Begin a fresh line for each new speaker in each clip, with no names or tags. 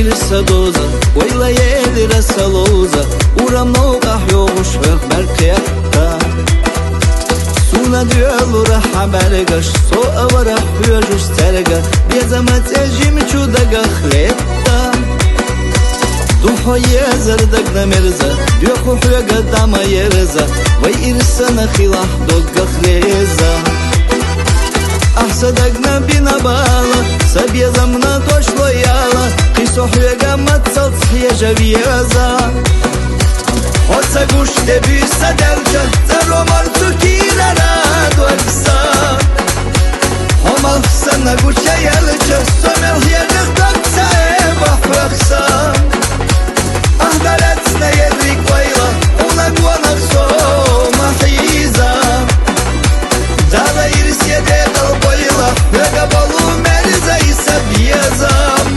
إرسا دوزا ويلا يلي رسالوزا ورم نوقع يوغش ويخ برقيقتا سونا ديالو راح برقش سو أورا حيوجوش ترقا بيزا تجيم چودقا خليتا دوحو يزردق نمرزا ديوخو حيوغا داما يرزا وي إرسا نخيلاح دوقا خليزا أحسدقنا بنا بالا سبيزمنا توش لويالا قيسو حيوغا متصل صحيجا بيزا Hoca gušte bisa delča za romar tukira rado aksa Homal sana guća jelča somel jednih dokca eba fraksa Ah da recna jedrik vajla una guanak so mahiza Da da iris jede dal bojla vega bolu meriza I sabijezam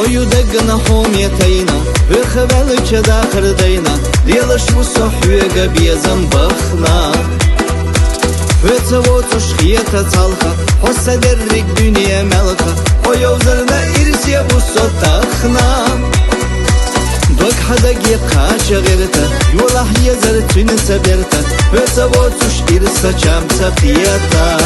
يدقنا حوميتينا وخبالك داخل دينا ليلش وصحوية بيزن بخنا وتوتش خيطة تالخا حس درك دنيا ملكا ويوزرنا إرسيا وصوتاخنا دوك حدق يقاش غيرتا يولح يزر تنسى بيرتا وتوتش إرسا جامسا خيطا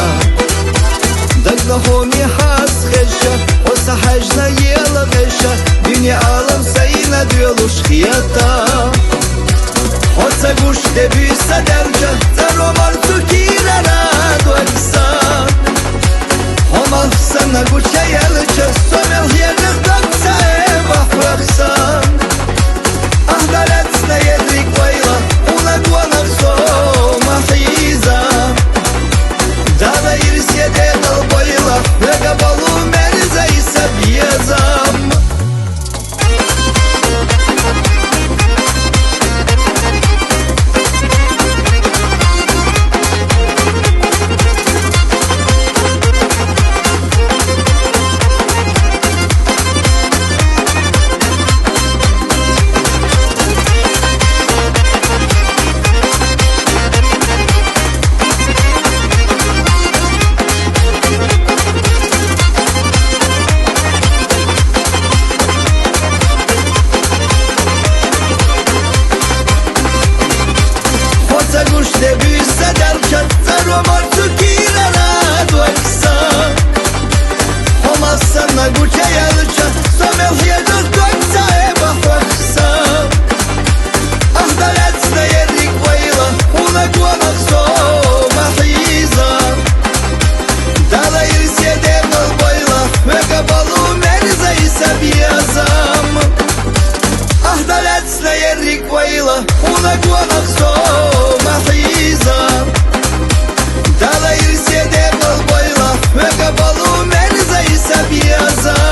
دقنا حومي حاس خشا وصحجنا يلا غشا دنيا عالم سينا ديولوش خياتا Hoca gušte bisa delča za romar tukira rado aksa Homal sana guća jelča somel jednih dokca eba fraksa Ah da recna jedrik vajla una guanak so mahiza Da da iris jede dal bojla vega bolu meriza I sabijezam Gušte bisa delča za romar tukira rado aksa Homal sana guća jelča somel jednih dokca eba fraksa Ah da recna jedrik vajla una guanak so mahiza Da da iris jede dal bojla vega balu meriza I sabijezam Ah da recna jedrik vajla una guanak so mahiza Da da iris jede dal bojla vega balu meriza I sabijezam